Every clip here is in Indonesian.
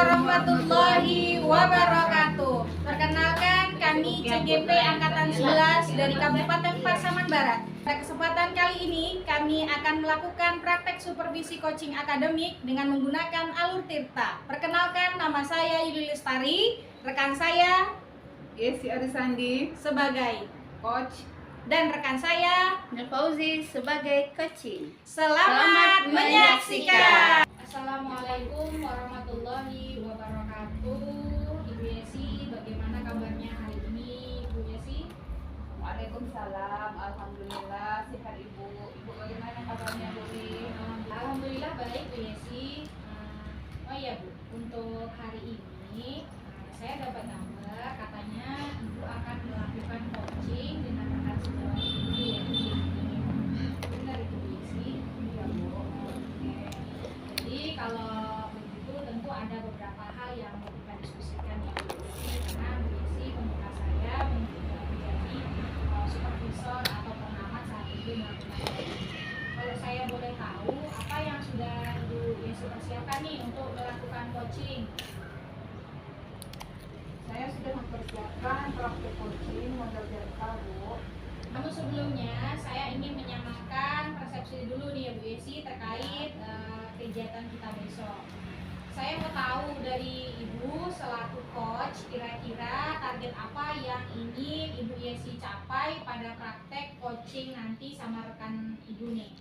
warahmatullahi wabarakatuh. Perkenalkan, kami CGP Angkatan 11 dari Kabupaten Pasaman Barat. Pada kesempatan kali ini, kami akan melakukan praktek supervisi coaching akademik dengan menggunakan alur Tirta. Perkenalkan, nama saya Yuli Lestari, rekan saya Yesi Arisandi sebagai coach, dan rekan saya Fauzi sebagai coaching. Selamat menyaksikan. Assalamualaikum warahmatullahi wabarakatuh. Ibu Yesi, bagaimana kabarnya hari ini, Ibu Yesi? Waalaikumsalam. Alhamdulillah sehat Ibu. Ibu bagaimana kabarnya Bu? Alhamdulillah baik, Bu Yesi. Oh iya Bu, untuk hari ini saya dapat kabar katanya Ibu akan melakukan coaching dengan rekan sejawat Ibu ya. Benar itu Bu Yesi? Iya Bu. Oke. Jadi kalau begitu tentu ada beberapa hal yang mau kita diskusikan ya Bu Yesi, karena Bu Yesi meminta saya menjadi supervisor atau pengamat saat Ibu melakukan coaching. Kalau saya boleh tahu apa yang sudah Ibu Yesi persiapkan nih untuk melakukan coaching? Saya sudah mempersiapkan praktek coaching model Delta Bu. Namun sebelumnya saya ingin menyamakan persepsi dulu nih ya Bu Yesi terkait kegiatan kita besok. Saya mau tahu dari Ibu selaku coach, kira-kira target apa yang ingin Ibu Yesi capai pada praktek coaching nanti sama rekan Ibu nih?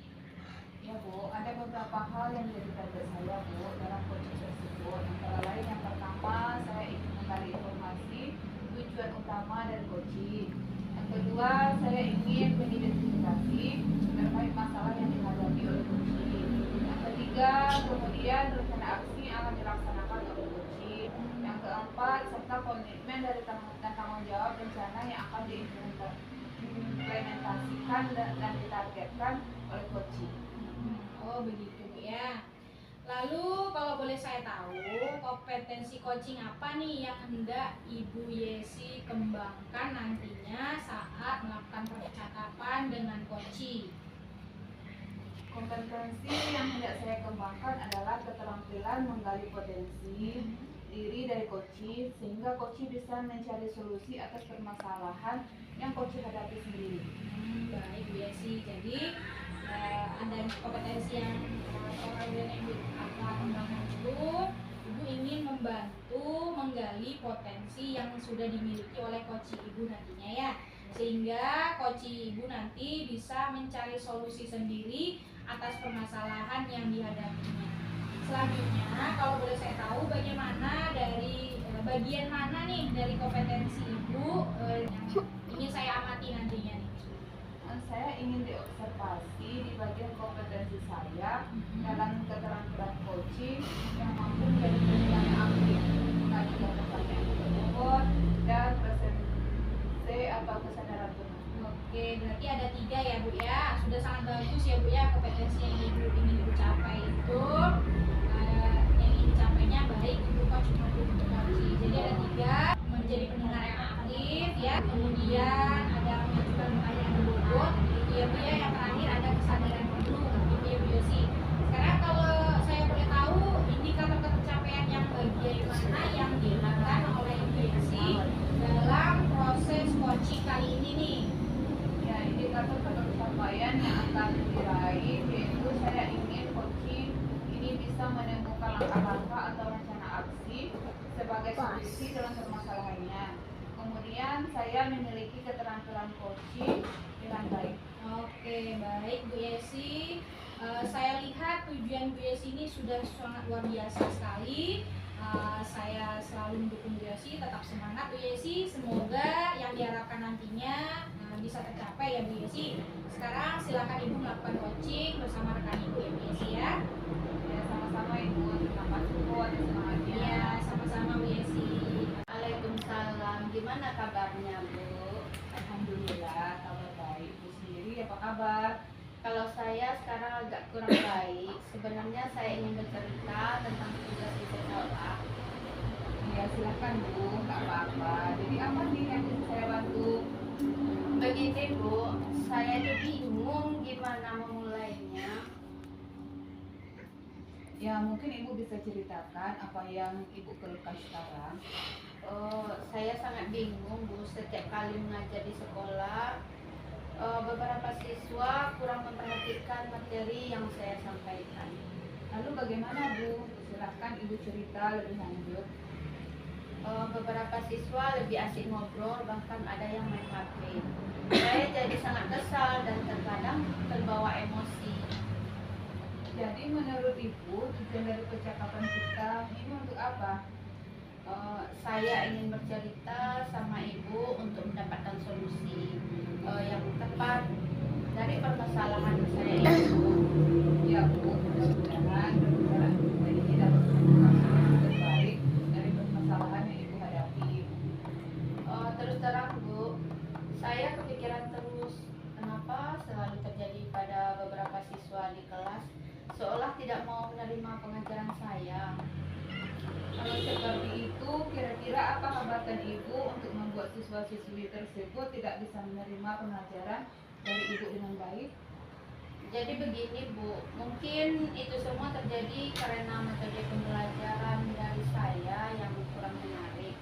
Ya Bu, ada beberapa hal yang menjadi target saya Bu dalam coaching tersebut. Antara lain yang pertama, saya ingin menggali informasi tujuan utama dari coaching. Yang kedua, saya ingin mengidentifikasi terkait masalah yang dihadapi oleh coaching. Yang ketiga, kemudian rencana aksi yang akan dilaksanakan oleh coaching. Yang keempat, serta komitmen dari tanggung jawab rencana yang akan diimplementasikan dan ditargetkan oleh coaching. Oh begitu Bu ya. Lalu kalau boleh saya tahu, kompetensi coaching apa nih yang hendak Ibu Yesi kembangkan nantinya saat melakukan percakapan dengan coaching? Kompetensi yang hendak saya kembangkan adalah keterampilan menggali potensi diri dari coaching sehingga coaching bisa mencari solusi atas permasalahan yang coaching hadapi sendiri. Baik Bu Yesi, jadi ada kompetensi yang yang Ibu akan kembangkan itu, Ibu ingin membantu menggali potensi yang sudah dimiliki oleh coaching Ibu nantinya ya, sehingga coaching Ibu nanti bisa mencari solusi sendiri atas permasalahan yang dihadapinya. Selanjutnya, kalau boleh saya tahu bagaimana dari bagian mana nih dari kompetensi Ibu yang ingin saya amati nantinya nih? Saya ingin diobservasi di bagian kompetensi saya dalam keterampilan coaching yang mampu menjadi penilaian aktif, mengajukan pertanyaan tersebut, dan presentasi atau kesadaran penuh. Oke, berarti ada 3 ya Bu ya. Sudah sangat bagus ya Bu ya kompetensi yang Ibu ingin Ibu capai itu. Yang ingin dicapainya baik Ibu coach maupun Ibu coaching. Jadi ada 3, menjadi pendengar yang aktif ya. Kemudian ada mengajukan pertanyaan tersebut. Itu ya Bu ya. Yang terakhir ada kesadaran penuh. Itu ya Bu Yosi. Sekarang kalau saya boleh tahu indikator pencapaian yang bagian mana yang dilakukan oleh Ibu Yosi dalam proses coaching kali ini nih? Ya, indikator pencapaian yang akan diraih yaitu saya ingin coaching ini bisa menemukan langkah-langkah atau rencana aksi sebagai solusi dalam permasalahannya. Kemudian saya memiliki keterampilan coaching dengan baik. Oke, baik Bu Yesi. Saya lihat tujuan Bu Yesi ini sudah sangat luar biasa sekali. Saya selalu mendukung Bu Yesi, tetap semangat Bu Yesi. Semoga yang diharapkan nantinya bisa tercapai ya Bu Yesi. Sekarang silakan Ibu melakukan coaching bersama rekan Ibu ya Bu Yesi ya. Ya, sama-sama Ibu. Terima kasih Bu atas semangatnya. Iya, sama-sama Bu Yesi. Waalaikumsalam. Gimana kabarnya Bu? Alhamdulillah, kabar baik. Bu sendiri apa kabar? Kalau saya sekarang agak kurang baik. Sebenarnya saya ingin bercerita tentang tugas di sekolah. Ya silakan Bu, nggak apa-apa. Jadi apa nih yang bisa saya bantu? Begini Bu, saya itu bingung gimana memulainya. Ya, mungkin Ibu bisa ceritakan apa yang Ibu keluhkan sekarang. Saya sangat bingung Bu, setiap kali mengajar di sekolah, beberapa siswa kurang memperhatikan materi yang saya sampaikan. Lalu bagaimana Bu? Silahkan Ibu cerita lebih lanjut. Beberapa siswa lebih asik ngobrol, bahkan ada yang main HP. Saya jadi sangat kesal dan terkadang terbawa emosi. Jadi menurut Ibu, tujuan dari percakapan kita ini untuk apa? Saya ingin bercerita sama Ibu untuk mendapatkan solusi yang tepat dari permasalahan saya ini. Ya Bu, mudah-mudahan pembicaraan kita ini dapat menemukan solusi terbaik dari permasalahan yang Ibu hadapi. Terus terang Bu, saya kepikiran terus kenapa selalu terjadi pada beberapa siswa di kelas seolah tidak mau menerima pengajaran saya. Kalau seperti itu, kira-kira apa hambatan Ibu untuk membuat siswa-siswi tersebut tidak bisa menerima pengajaran dari Ibu dengan baik? Jadi begini Bu, mungkin itu semua terjadi karena metode pembelajaran dari saya yang kurang menarik,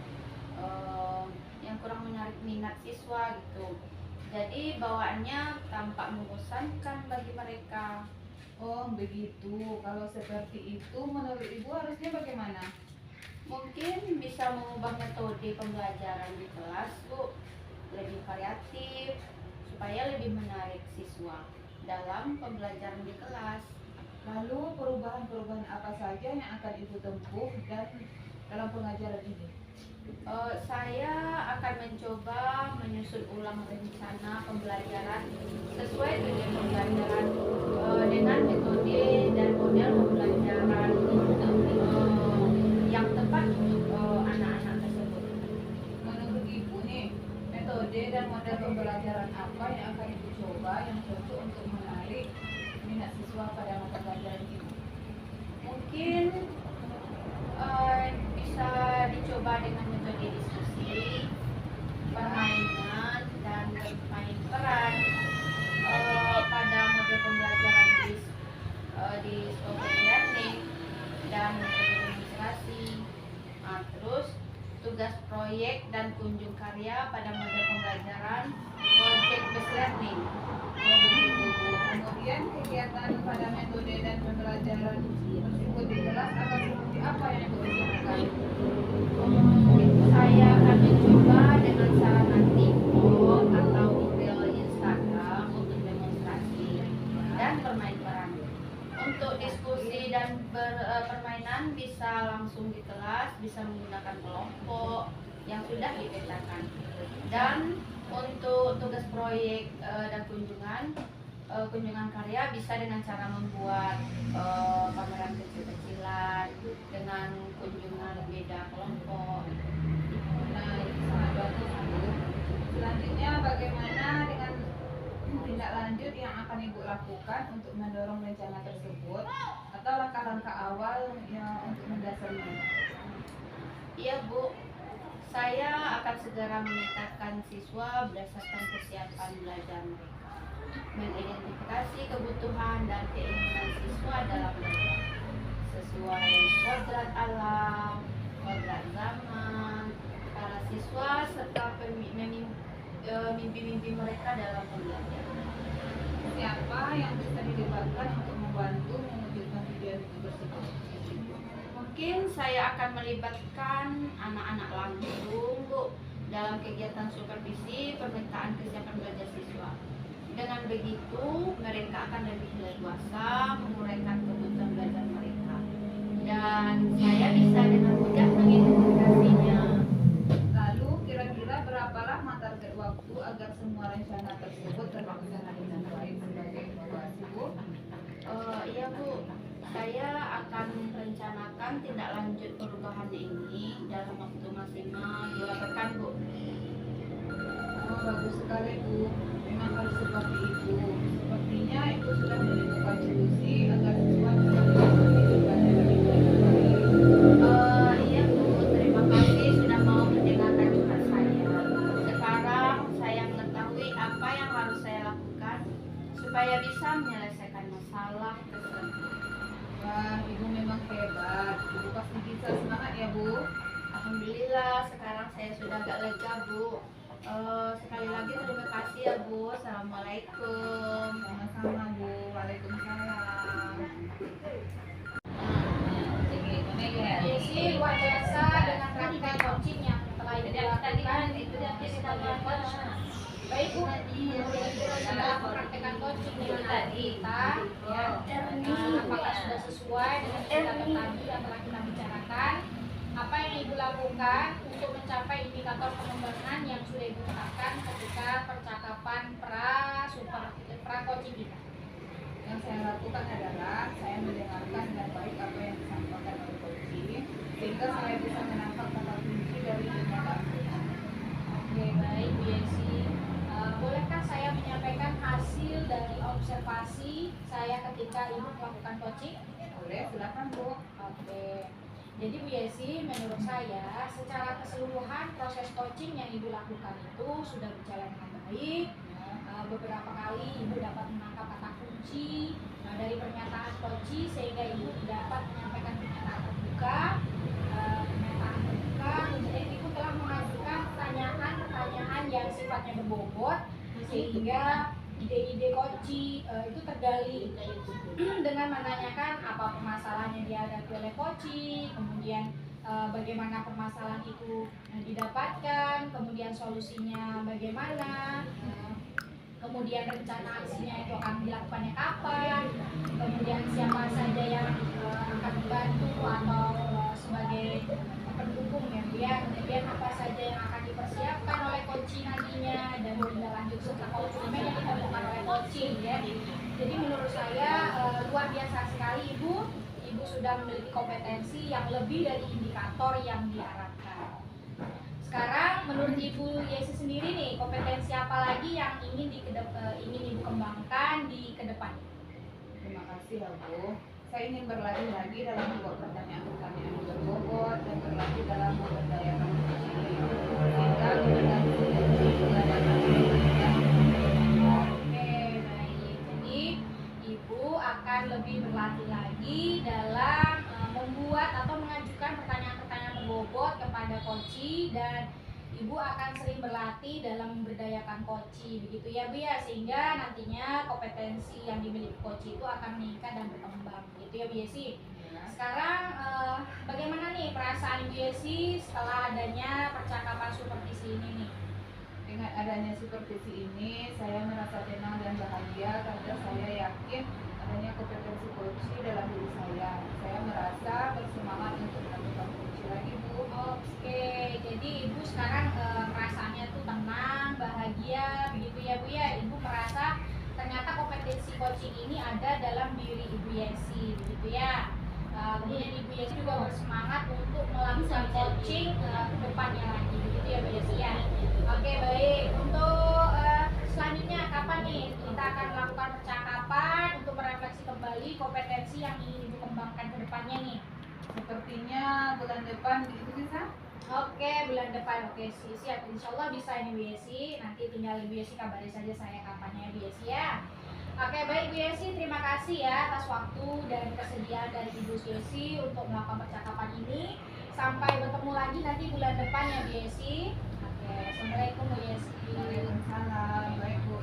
minat siswa gitu. Jadi bawaannya tampak membosankan bagi mereka. Oh begitu, kalau seperti itu menurut Ibu harusnya bagaimana? Mungkin bisa mengubah metode pembelajaran di kelas Bu, lebih variatif supaya lebih menarik siswa dalam pembelajaran di kelas. Lalu perubahan-perubahan apa saja yang akan Ibu tempuh dan dalam pengajaran ini? Saya akan mencoba menyusun ulang rencana pembelajaran sesuai tujuan pembelajaran dengan metode dan model pembelajaran yang tepat untuk anak-anak tersebut. Menurut Ibu nih, metode dan model pembelajaran apa yang akan Ibu coba yang cocok untuk menarik minat siswa pada mata pelajaran ini? Mungkin bisa dicoba dengan metode diskusi, permainan, dan bermain peran pada model pembelajaran di spoken learning dan metode demonstrasi. Terus tugas proyek dan kunjung karya pada model pembelajaran project based learning. Oh begitu Bu. Kemudian kegiatan pada metode dan pembelajaran tersebut di kelas akan seperti apa yang Ibu rencanakan? Saya akan mencoba dengan sarana TikTok atau reel Instagram untuk demonstrasi dan bermain peran. Untuk diskusi dan permainan bisa langsung di kelas, bisa menggunakan kelompok yang sudah dipetakan. Dan untuk tugas proyek dan kunjungan karya bisa dengan cara membuat pameran kecil-kecilan dengan kunjungan beda kelompok. Nah, itu sangat bagus Bu. Selanjutnya bagaimana dengan tindak lanjut yang akan Ibu lakukan untuk mendorong rencana tersebut atau langkah-langkah awal yang untuk mendasarinya? Iya Bu, saya akan segera memetakan siswa berdasarkan persiapan belajar mereka, mengidentifikasi kebutuhan dan keinginan siswa dalam belajar sesuai kodrat alam, kodrat zaman, para siswa serta mimpi-mimpi mereka dalam pembelajaran. Siapa yang bisa dilibatkan untuk membantu mewujudkan tujuan itu tersebut? Mungkin saya akan melibatkan anak-anak langsung Bu dalam kegiatan supervisi permintaan kesiapan belajar siswa. Dengan begitu mereka akan lebih leluasa menguraikan kebutuhan belajar mereka dan saya bisa dengan mudah mengidentifikasinya. Lalu kira-kira berapa lama target waktu agar semua rencana tersebut terlaksana dengan baik sebagai evaluasi Bu? Iya Bu, saya akan rencanakan tindak lanjut perubahan ini dalam waktu maksimal 2 pekan Bu. Oh, bagus sekali Bu. Memang harus seperti itu. Sepertinya Ibu sudah menemukan solusi agar siswa bisa menjalankan dengan baik. Iya Bu, terima kasih sudah mau mendengarkan curhat saya. Sekarang saya mengetahui apa yang harus saya lakukan supaya bisa menyelesaikan masalah tersebut. Wah, Ibu memang Alhamdulillah sekarang saya sudah agak lega Bu. Sekali lagi terima kasih ya Bu. Assalamualaikum. Sama-sama Bu. Waalaikumsalam. Desi luar biasa dengan rangkaian coaching yang telah dilakukan itu sebagai coach. Baik Bu, setelah mempraktekkan coaching dengan kita, ya, apakah sudah sesuai dengan indikator tadi yang telah kita bicarakan? Apa yang Ibu lakukan untuk mencapai indikator pengembangan yang sudah Ibu tetapkan ketika percakapan pra coaching kita? Yang saya lakukan adalah saya mendengarkan dengan baik apa yang disampaikan oleh coaching sehingga saya bisa menangkap kata kunci dari pernyataan. Oke, baik Bu Yesi. Bolehkah saya menyampaikan hasil dari observasi saya ketika Ibu melakukan coaching? Boleh, silakan Bu. Oke. Jadi Bu Yesi, menurut saya secara keseluruhan proses coaching yang Ibu lakukan itu sudah berjalan dengan baik. Beberapa kali Ibu dapat menangkap kata kunci dari pernyataan coaching sehingga Ibu dapat menyampaikan pernyataan terbuka, kemudian Ibu telah mengajukan pertanyaan yang sifatnya berbobot sehingga ide-ide coaching itu tergali dengan menanyakan apa permasalahan yang dihadapi oleh coaching, kemudian bagaimana permasalahan itu didapatkan, kemudian solusinya bagaimana, kemudian rencana aksinya itu akan dilakukannya kapan, kemudian siapa saja yang akan membantu atau sebagai pendukung ya, kemudian apa saja yang akan dipersiapkan oleh coaching nantinya dan tindak lanjut serta komitmen yang dilakukan oleh coaching ya. Jadi menurut saya luar biasa sekali Ibu sudah memiliki kompetensi yang lebih dari indikator yang diharapkan. Sekarang menurut Ibu Yesi sendiri nih, kompetensi apa lagi yang ingin Ibu kembangkan di kedepan? Terima kasih ya Bu. Saya ingin berlatih lagi dalam membuat pertanyaan-pertanyaan yang berbobot dan berlatih dalam memberdayakan diri sehingga kompetensi dan Oke, baik. Jadi Ibu akan lebih berlatih lagi dalam membuat atau mengajukan pertanyaan-pertanyaan berbobot kepada coaching dan Ibu akan sering berlatih dalam memberdayakan coaching, begitu ya Bu ya, sehingga nantinya kompetensi yang dimiliki coaching itu akan meningkat dan berkembang, gitu ya Bu Yesi. Sekarang bagaimana nih perasaan Bu Yesi setelah adanya percakapan supervisi ini nih? Dengan adanya supervisi ini, saya merasa tenang dan bahagia karena saya yakin adanya kompetensi coaching dalam diri saya. Saya merasa bersemangat untuk melakukan coaching lagi Bu. Oke, jadi Ibu sekarang perasaannya tuh tenang, bahagia, begitu ya Bu ya. Ibu merasa ternyata kompetensi coaching ini ada dalam diri Ibu Yesi, begitu ya. Kemudian Ibu Yesi juga bersemangat untuk melakukan coaching ke depannya lagi, begitu ya Bu Yesi ya. Oke, baik. Untuk selanjutnya kapan nih kita akan melakukan percakapan untuk merefleksi kembali kompetensi yang ingin Ibu kembangkan ke depannya nih? Sepertinya bulan depan itu bisa? Oke, bulan depan. Oke, siap. Insya Allah bisa ini Bu Yesi. Nanti tinggal Ibu Yesi kabari saja saya kapannya Bu Yesi ya. Oke, baik Bu Yesi. Terima kasih ya atas waktu dan kesediaan dari Ibu Yesi untuk melakukan percakapan ini. Sampai bertemu lagi nanti bulan depan ya Bu Yesi. Oke, assalamualaikum Bu Yesi. Waalaikumsalam. Baik Bu.